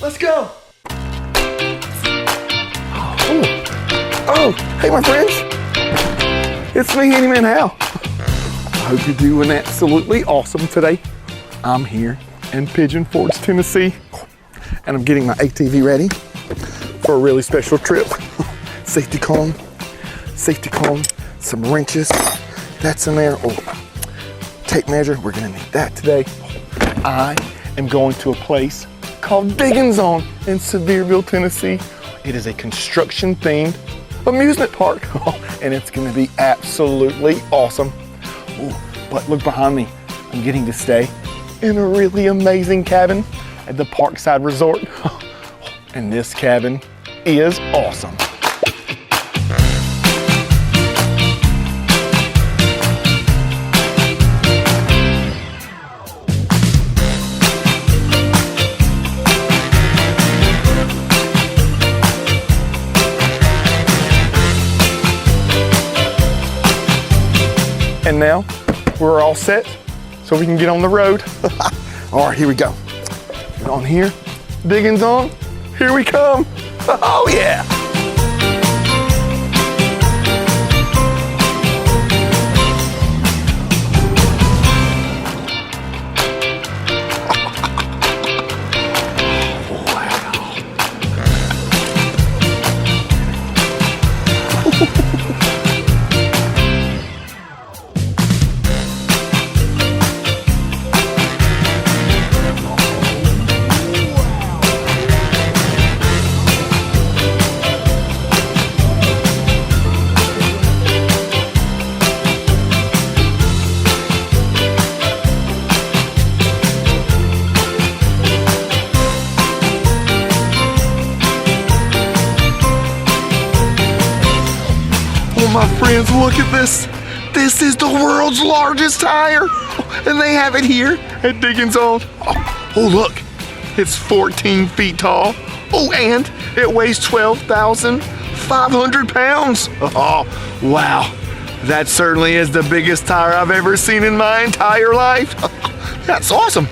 Let's go. Oh, hey my friends. It's me, Handyman Hal. I hope you're doing absolutely awesome today. I'm here in Pigeon Forge, Tennessee, and I'm getting my ATV ready for a really special trip. Safety cone, some wrenches, that's in there. Oh, tape measure, we're gonna need that today. I am going to a place called Digging Zone in Sevierville, Tennessee. It is a construction-themed amusement park, and it's gonna be absolutely awesome. Ooh, but look behind me, I'm getting to stay in a really amazing cabin at the Parkside Resort. And this cabin is awesome. And now we're all set so we can get on the road. All right, here we go. Get on here, Digging Zone, here we come. Oh yeah. My friends, look at this. This is the world's largest tire. And they have it here at Digging Zone. Oh, look, it's 14 feet tall. Oh, and it weighs 12,500 pounds. Oh, wow. That certainly is the biggest tire I've ever seen in my entire life. That's awesome.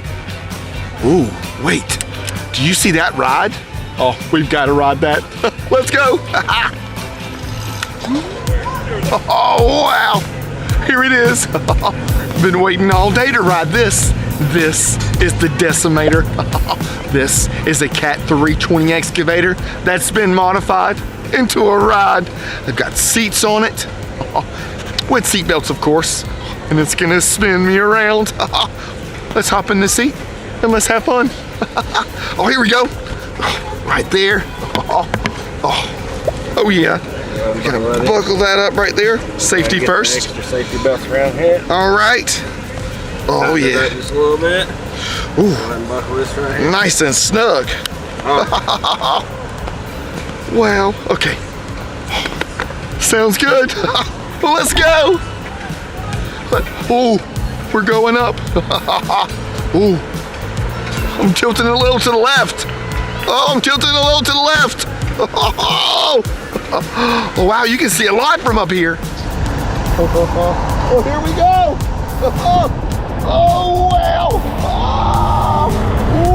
Ooh, wait, do you see that ride? Oh, we've got to ride that. Let's go. Oh, wow. Here it is. Been waiting all day to ride this. This is the Decimator. This is a Cat 320 excavator that's been modified into a ride. They've got seats on it, with seat belts, of course, and it's gonna spin me around. Let's hop in the seat and let's have fun. Oh, here we go. Right there. Oh yeah. We gotta buckle that up right there. Safety first. Extra safety belts around here. All right. Oh yeah. Just a little bit. Ooh. Buckle this right here. Nice and snug. Oh. Wow. Okay. Sounds good. Well, let's go. Oh, we're going up. Ooh. I'm tilting a little to the left. Oh, I'm tilting a little to the left. Oh, wow, you can see a lot from up here. Oh, here we go. Oh, wow. Oh,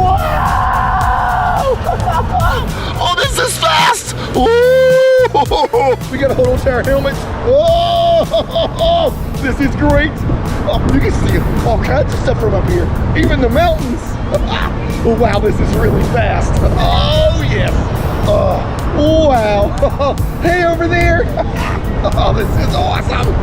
wow. Oh, this is fast. Ooh. We got to hold on to our helmets. Oh, this is great. Oh, you can see all kinds of stuff from up here, even the mountains. Oh, wow, this is really fast. Oh, yes. Oh, wow. Hey, over there. Oh, this is awesome.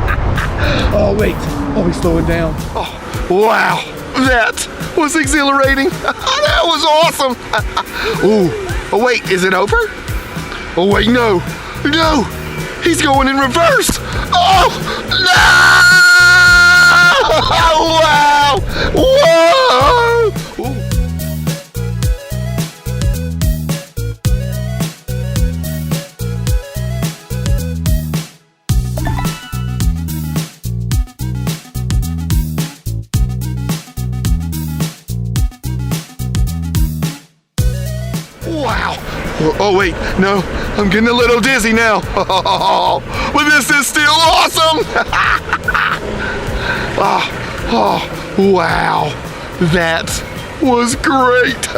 Oh, wait. Oh, he's slowing down. Oh, wow. That was exhilarating. That was awesome. Ooh. Oh, wait. Is it over? Oh, wait. No. No. He's going in reverse. Oh, no. Wow. Whoa. Ooh. Wow. Oh, wait, no, I'm getting a little dizzy now. Oh, but this is still awesome. Oh, wow, that was great.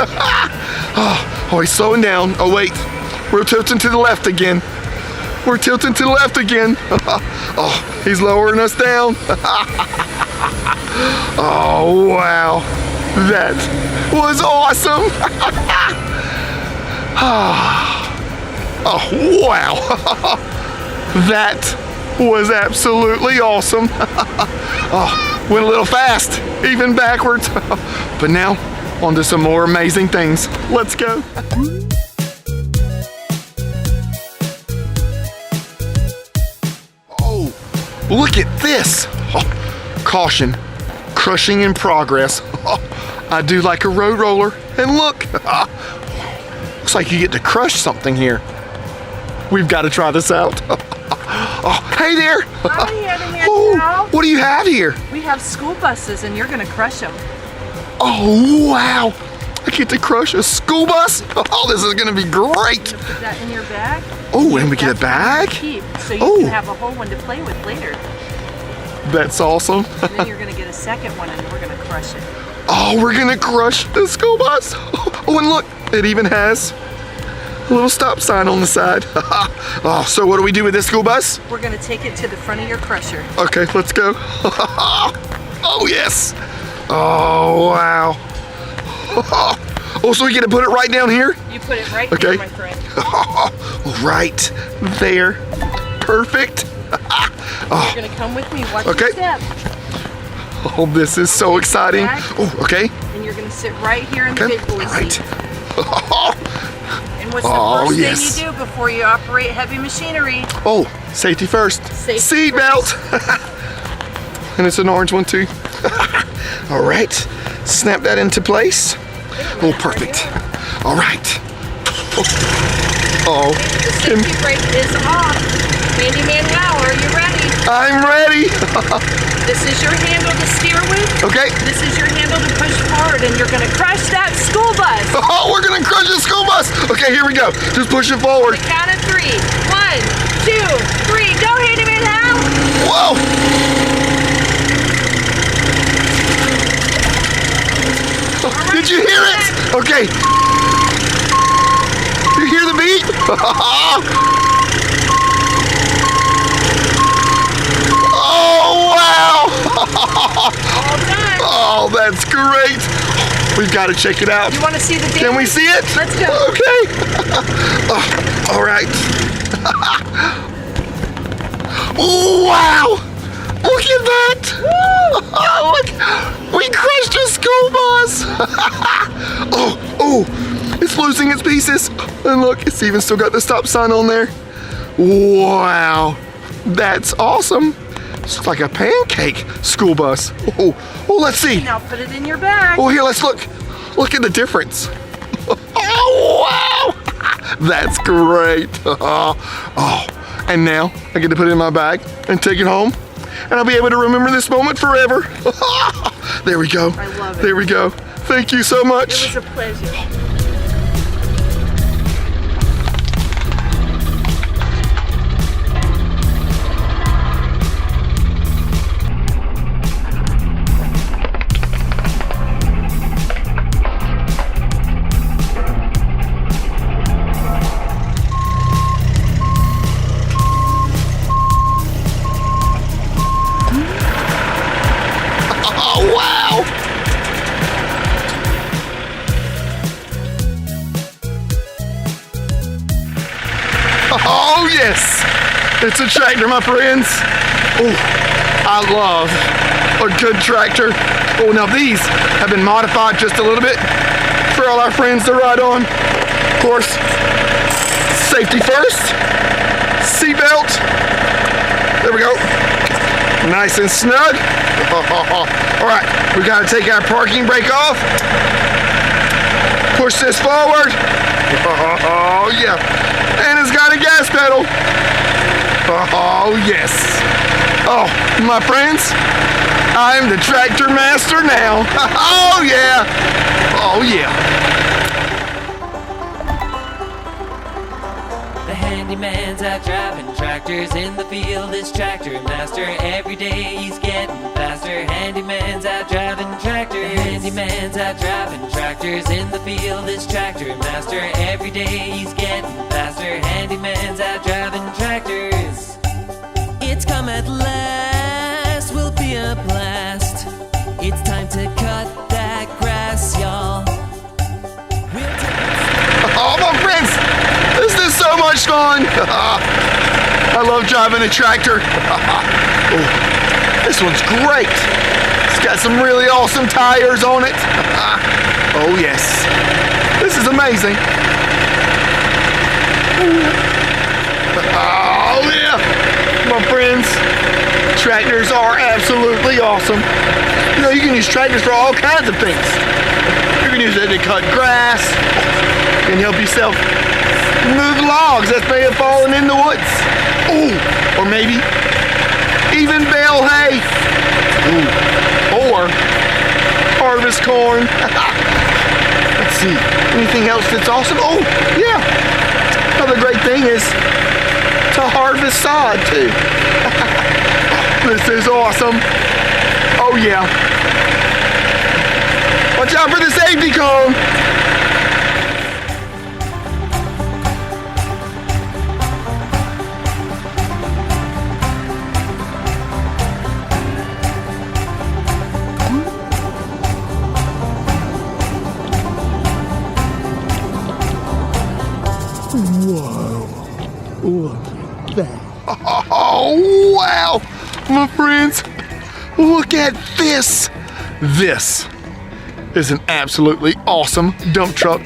Oh, Oh, he's slowing down. Oh, wait. We're tilting to the left again. We're tilting to the left again. Oh, he's lowering us down. Oh, wow. That was awesome. Oh, wow. That was absolutely awesome. Oh, went a little fast, even backwards. But now, on to some more amazing things. Let's go. Oh, look at this. Oh, caution, crushing in progress. Oh, I do like a road roller. And look, looks like you get to crush something here. We've got to try this out. Oh, hey there. Hi, Handyman Hal. What do you have here? We have school buses and you're gonna crush them. Oh, wow. I get to crush a school bus? Oh, this is gonna be great. Put that in your bag. Oh, and we get a bag? Keep, so you Oh. can have a whole one to play with later. That's awesome. And then you're gonna get a second one and we're gonna crush it. Oh, we're gonna crush the school bus. Oh, and look, it even has a little stop sign on the side. Oh, so what do we do with this school bus? We're gonna take it to the front of your crusher. Okay, let's go. Oh, yes. Oh, wow. Oh, so we get to put it right down here? You put it right Okay. there, my friend. Right there. Perfect. Oh, You're gonna come with me. Watch Okay. your step. oh, this is so exciting. Oh, okay. And you're gonna sit right here in the Okay. big boy All right. seat. And what's the Oh, first yes. thing you do before you operate heavy machinery? Oh, safety first. Safety Seat belt. And it's an orange one too. All right. Snap that into place. Oh, perfect. All right. Oh. The safety brake is off. Handyman Hal, are you ready? I'm ready. This is your handle to steer with. Okay. This is your handle to push forward, and you're gonna crush that school bus. Oh, we're gonna crush the school bus. Okay, here we go. Just push it forward. Count of 3. 1, 2, 3. Go, Handyman Hal. Whoa. Did you hear it? Okay. You hear the beat? Oh, wow. All done. Oh, that's great. We've got to check it out. You want to see the damage? Can we see it? Let's go. Okay. Oh, all right. Wow. Look at that. Oh, look. We crushed a school bus. Oh, it's losing its pieces. And look, it's even still got the stop sign on there. Wow. That's awesome. It's like a pancake school bus. Oh, let's see. Now put it in your bag. Oh, here, let's look. Look at the difference. Oh, wow. That's great. Oh, and now I get to put it in my bag and take it home. And I'll be able to remember this moment forever. There we go. I love it. There we go. Thank you so much. It was a pleasure. Oh, wow. Oh, yes. It's a tractor, my friends. Oh, I love a good tractor. Oh, now these have been modified just a little bit for all our friends to ride on. Of course, safety first. Seatbelt. There we go. Nice and snug. All right, we gotta take our parking brake off. Push this forward. Oh, yeah. And it's got a gas pedal. Oh, yes. Oh, my friends, I'm the tractor master now. Oh, yeah. Oh, yeah. The handyman's out driving tractors in the field. This tractor master, every day he's getting faster. Handyman's out driving tractors. Handyman's out driving tractors in the field. This tractor master, every day he's getting faster. Handyman's out driving tractors. It's come at last, will be a blast. It's time to cut that grass, y'all. Oh, my friends, this is so much fun. I love driving a tractor. Oh, this one's great. It's got some really awesome tires on it. Oh, yes. This is amazing. Oh, yeah. My friends, tractors are absolutely awesome. You know, you can use tractors for all kinds of things. You can use it to cut grass. You can help yourself move logs that may have fallen in the woods. Ooh, or maybe even bale hay. Ooh, or harvest corn. Let's see, anything else that's awesome? Oh, yeah. Another great thing is to harvest sod too. This is awesome. Oh yeah. Watch out for the safety cone. Whoa, look at that. Oh, wow, my friends, look at this. This is an absolutely awesome dump truck.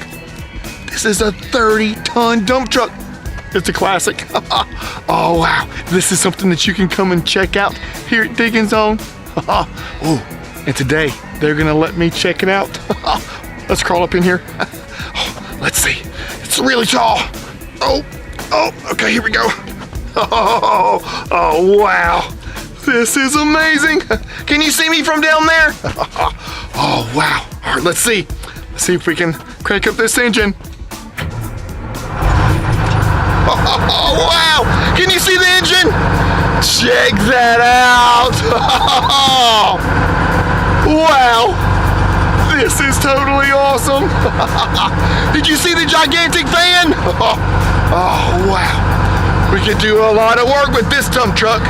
This is a 30-ton dump truck. It's a classic. Oh, wow, this is something that you can come and check out here at Digging Zone. Oh, and today they're gonna let me check it out. Let's crawl up in here. Oh, let's see, it's really tall. Oh, okay, here we go. Oh, wow. This is amazing. Can you see me from down there? Oh, wow. All right, let's see. Let's see if we can crank up this engine. Oh, wow. Can you see the engine? Check that out. Wow. This is totally awesome. Did you see the gigantic fan? Oh, wow. We could do a lot of work with this dump truck.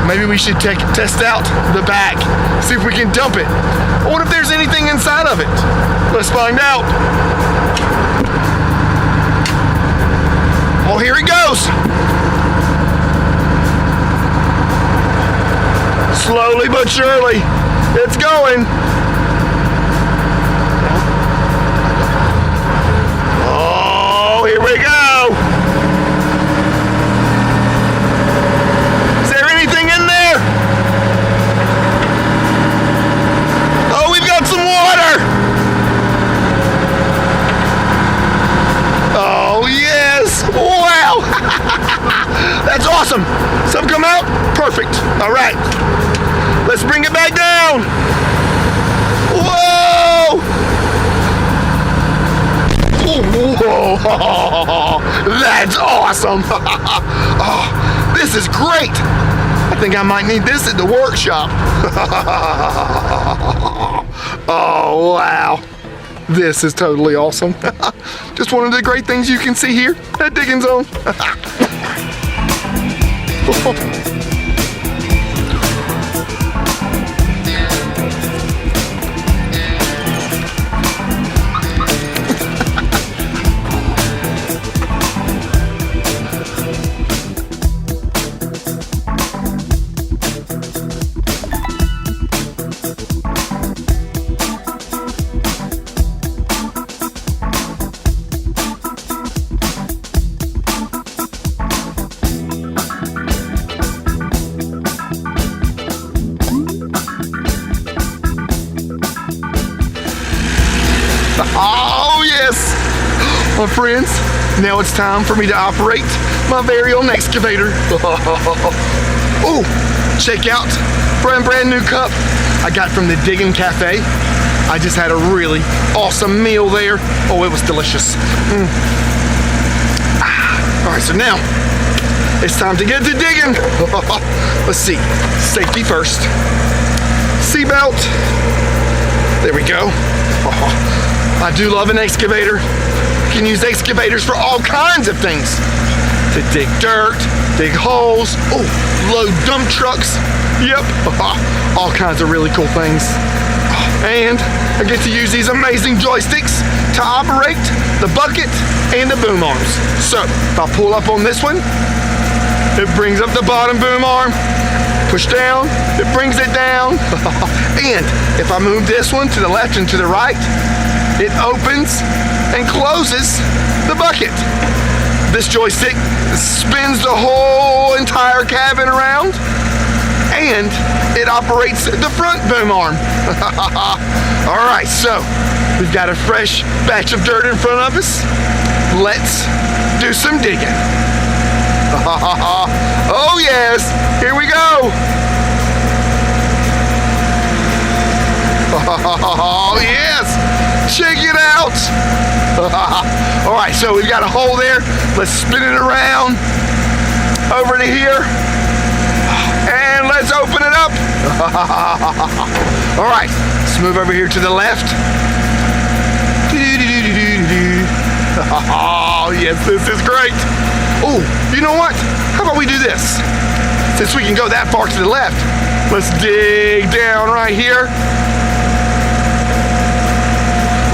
Maybe we should test out the back, see if we can dump it. I wonder if there's anything inside of it. Let's find out. Oh, here it goes. Slowly but surely, it's going. Oh, here we go. Is there anything in there? Oh, we've got some water. Oh, yes. Wow. That's awesome. Some come out? Perfect. All right. Let's bring it back down. Whoa. Whoa. That's awesome. Oh, this is great. I think I might need this at the workshop. Oh, wow. This is totally awesome. Just one of the great things you can see here at Digging Zone. Oh, yes. My friends, now it's time for me to operate my very own excavator. Oh, check out brand new cup I got from the Digging Cafe. I just had a really awesome meal there. Oh, it was delicious. All right, right, so now it's time to get to digging. Let's see, safety first. Seatbelt. There we go. I do love an excavator. You can use excavators for all kinds of things. To dig dirt, dig holes, load dump trucks. Yep, all kinds of really cool things. And I get to use these amazing joysticks to operate the bucket and the boom arms. So if I pull up on this one, it brings up the bottom boom arm. Push down, it brings it down. And if I move this one to the left and to the right, it opens and closes the bucket. This joystick spins the whole entire cabin around, and it operates the front boom arm. All right, so we've got a fresh batch of dirt in front of us. Let's do some digging. Oh yes, here we go. Oh yes, check it out. All right, so we've got a hole there. Let's spin it around over to here, and let's open it up. All right, let's move over here to the left. Oh yes, this is great. Oh, you know what? How about we do this? Since we can go that far to the left, let's dig down right here.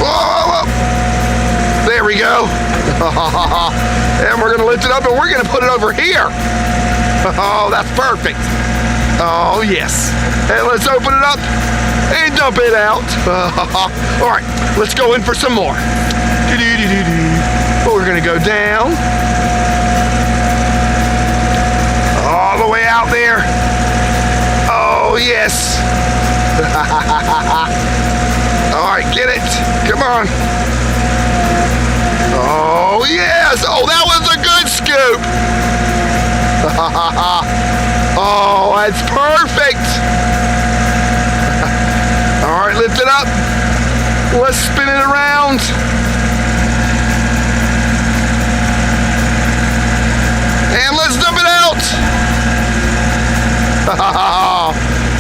Whoa. There we go. And we're gonna lift it up and we're gonna put it over here. Oh, that's perfect. Oh yes. And let's open it up and dump it out. All right, let's go in for some more. We're gonna go down. All the way out there. Oh, yes. All right, get it. Come on. Oh, yes. Oh, that was a good scoop. Oh, that's perfect. All right, lift it up. Let's spin it around. And let's dump it out.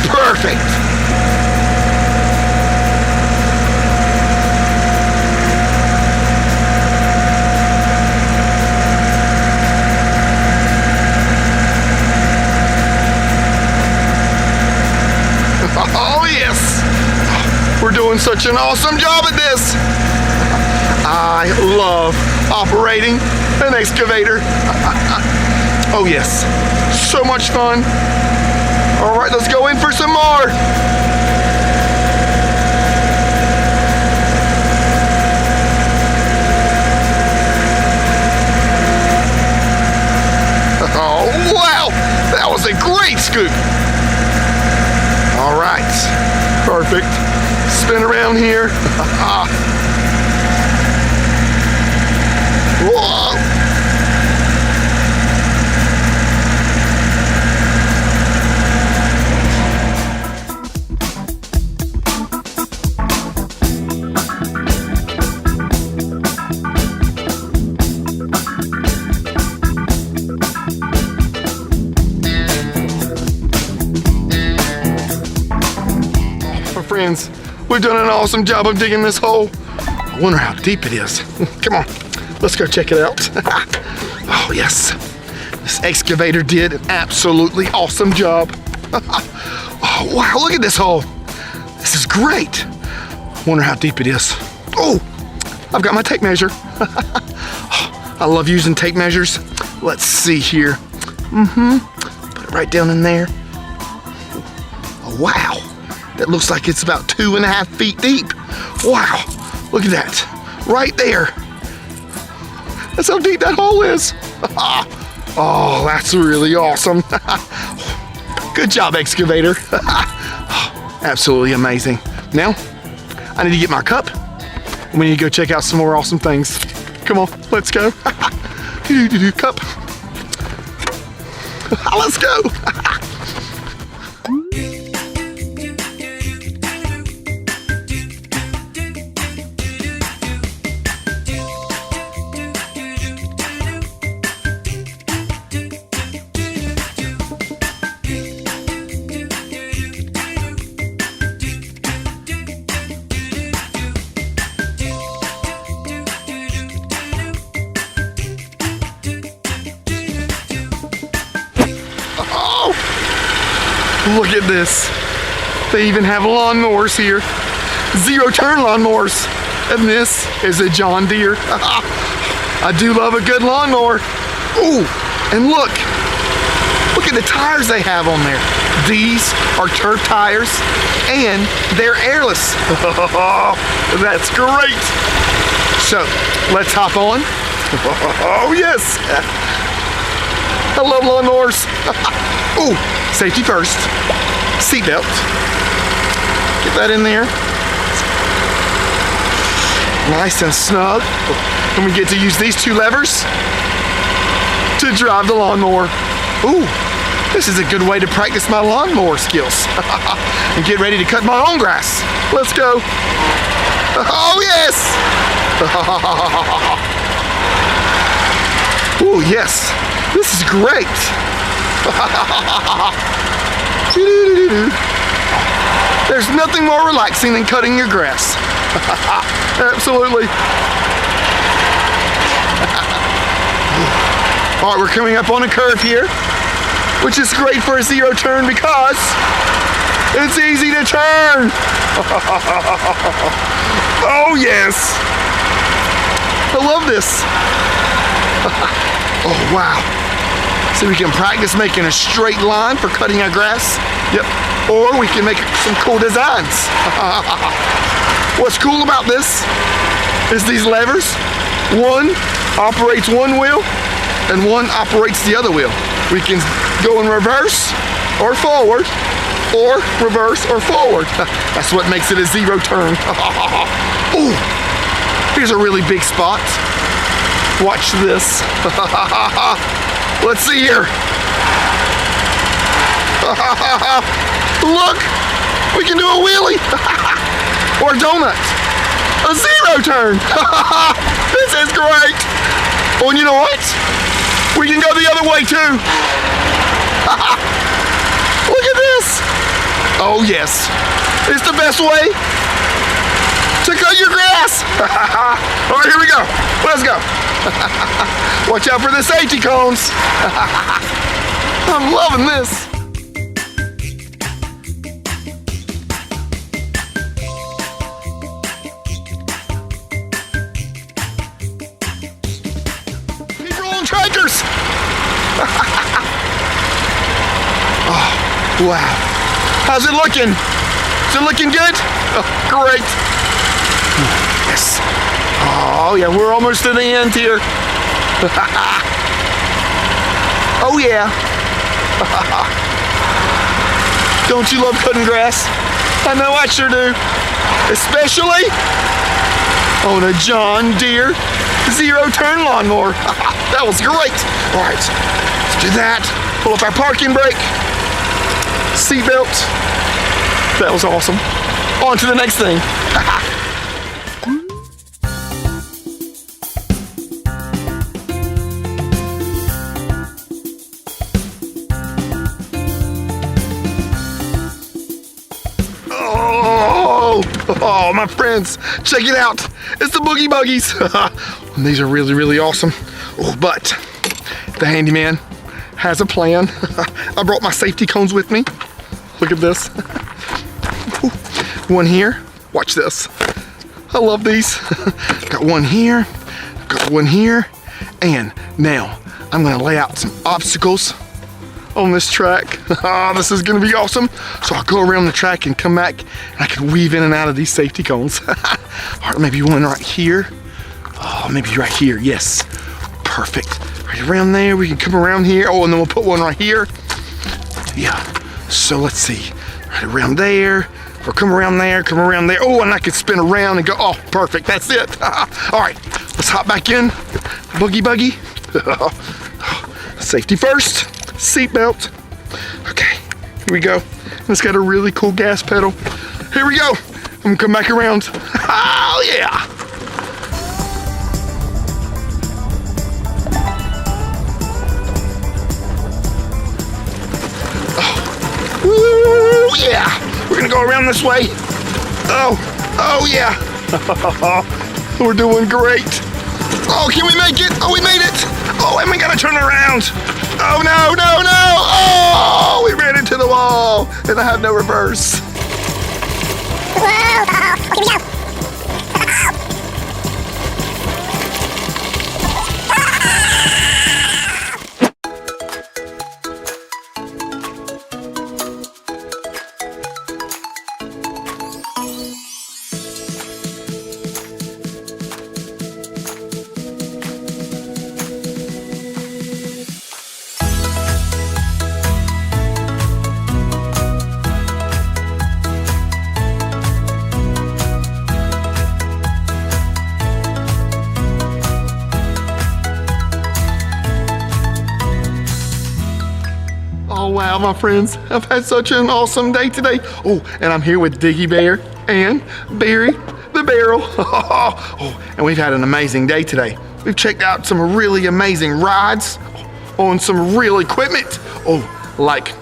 Perfect. Oh yes. We're doing such an awesome job at this. I love operating an excavator. Oh yes, so much fun. All right, let's go in for some more. Oh wow, that was a great scoop. All right, perfect. Spin around here. Whoa. Friends, we've done an awesome job of digging this hole. I wonder how deep it is. Come on, let's go check it out. Oh yes, this excavator did an absolutely awesome job. Oh wow, look at this hole. This is great. Wonder how deep it is. Oh, I've got my tape measure. I love using tape measures. Let's see here. Put it right down in there. Oh wow. That looks like it's about 2.5 feet deep. Wow, look at that, right there. That's how deep that hole is. Oh, that's really awesome. Good job, excavator. Absolutely amazing. Now, I need to get my cup. We need to go check out some more awesome things. Come on, let's go. Cup. Let's go. Look at this. They even have lawnmowers here. Zero-turn lawnmowers. And this is a John Deere. I do love a good lawnmower. Ooh, and look at the tires they have on there. These are turf tires, and they're airless. That's great. So, let's hop on. Oh, yes. I love lawnmowers. Ooh, safety first. Seatbelt. Get that in there. Nice and snug. And we get to use these 2 levers to drive the lawnmower. Ooh, this is a good way to practice my lawnmower skills and get ready to cut my own grass. Let's go. Oh, yes. Ooh, yes. This is great. There's nothing more relaxing than cutting your grass. Absolutely. All right, we're coming up on a curve here, which is great for a zero-turn because it's easy to turn. Oh, yes. I love this. Oh, wow. So we can practice making a straight line for cutting our grass. Yep. Or we can make some cool designs. What's cool about this is these levers. One operates one wheel and one operates the other wheel. We can go in reverse or forward, or reverse or forward. That's what makes it a zero-turn. Ooh, here's a really big spot. Watch this. Let's see here. Look, we can do a wheelie or a donut. A zero-turn. This is great. Oh, and you know what? We can go the other way too. Look at this. Oh, yes. It's the best way to cut your grass. All right, here we go. Let's go. Watch out for the safety cones. I'm loving this. Keep rolling, tractors. Oh, wow. How's it looking? Is it looking good? Oh, great. Yes. Oh, yeah, we're almost to the end here. Oh, yeah. Don't you love cutting grass? I know I sure do. Especially on a John Deere zero-turn lawnmower. That was great. All right, let's do that. Pull up our parking brake. Seatbelt. That was awesome. On to the next thing. Oh, my friends, check it out. It's the Boogie buggies. These are really, really awesome. Oh, but the handyman has a plan. I brought my safety cones with me. Look at this. One here. Watch this. I love these. Got one here. Got one here. And now I'm going to lay out some obstacles on this track. This is gonna be awesome. So I'll go around the track and come back and I can weave in and out of these safety cones. All right, maybe one right here. Oh, maybe right here, yes. Perfect. Right around there, we can come around here. Oh, and then we'll put one right here. Yeah, so let's see. Right around there, or come around there, come around there. Oh, and I can spin around and go, oh, perfect, that's it. All right, let's hop back in. Boogie buggy. Safety first. Seatbelt. Okay, here we go. It's got a really cool gas pedal. Here we go. I'm gonna come back around. Oh yeah. Oh. Woo, yeah. We're gonna go around this way. Oh yeah. We're doing great. Oh, can we make it? Oh, we made it. Oh, and we gotta turn around. Oh, no. Oh, we ran into the wall. and I have no reverse. Here we go. Oh wow, my friends, I've had such an awesome day today. Oh, and I'm here with Diggy Bear and Barry the Barrel. Oh, and we've had an amazing day today. We've checked out some really amazing rides on some real equipment. Oh, like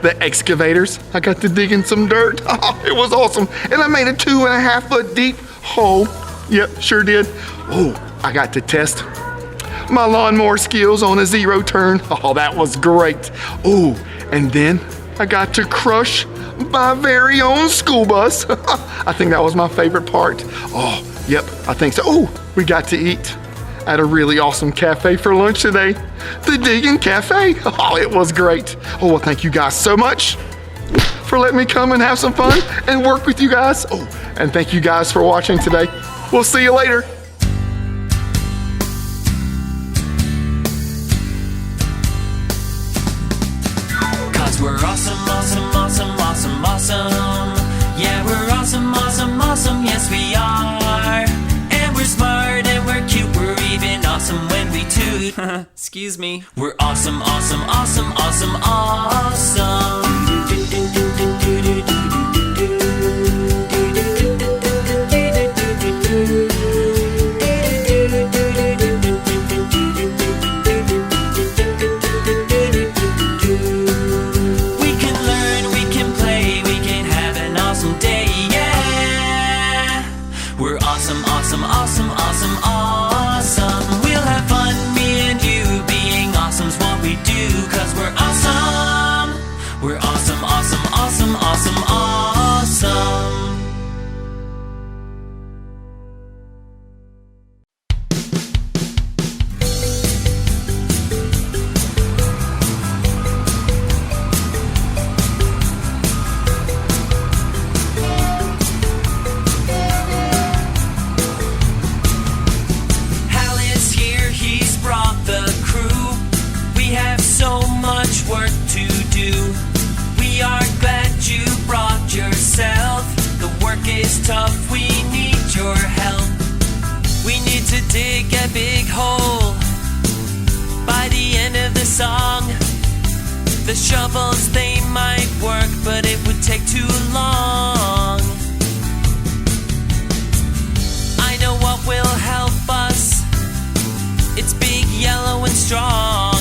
the excavators. I got to dig in some dirt. It was awesome. And I made a 2.5 foot deep hole. Yep, sure did. Oh, I got to test my lawnmower skills on a 0 turn. Oh, that was great. Oh, and then I got to crush my very own school bus. I think that was my favorite part. Oh, yep, I think so. Oh, we got to eat at a really awesome cafe for lunch today. The Diggin' Cafe. Oh, it was great. Oh, well, thank you guys so much for letting me come and have some fun and work with you guys. Oh, and thank you guys for watching today. We'll see you later. We're awesome, awesome, awesome, awesome, awesome. Yeah, we're awesome, awesome, awesome, yes we are. And we're smart and we're cute, we're even awesome when we toot. Excuse me. We're awesome, awesome, awesome, awesome, awesome. Awesome, awesome, awesome. We'll have fun, me and you. Being awesome's what we do, 'cause we're awesome. We're awesome, awesome, awesome, awesome, awesome. Work to do. We are glad you brought yourself. The work is tough, we need your help. We need to dig a big hole. By the end of the song, the shovels, they might work, but it would take too long. I know what will help us. It's big, yellow, and strong.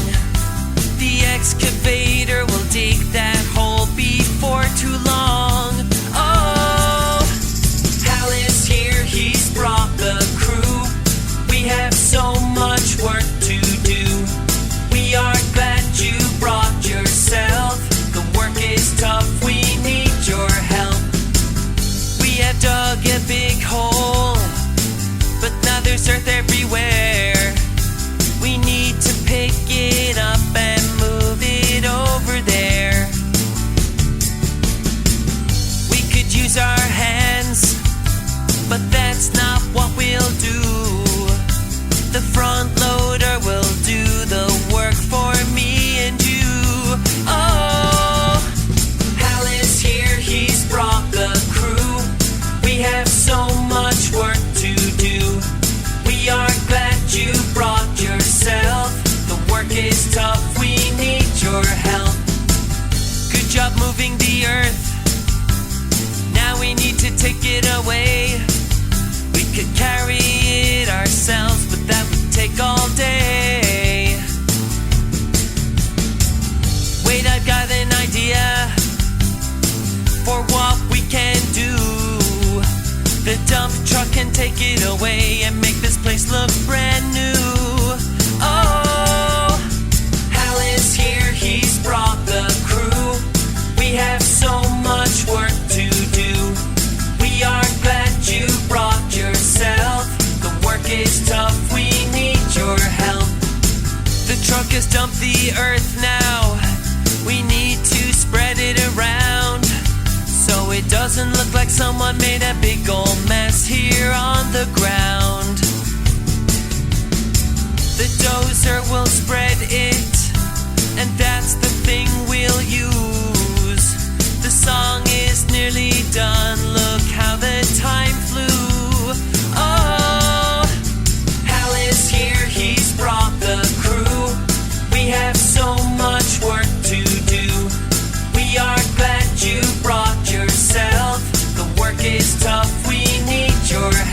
The excavator will dig that hole before too long. Oh, Hal is here, he's brought the crew. We have so much work to do. We are glad you brought yourself. The work is tough, we need your help. We have dug a big hole, but now there's earth everywhere. We need to pick truck has dumped the earth now. We need to spread it around, so it doesn't look like someone made a big old mess here on the ground. The dozer will spread it, and that's the thing we'll use. The song is nearly done, look how the time flew. Oh, Hal is here, he's brought the crew. We have so much work to do. We are glad you brought yourself. The work is tough, we need your help.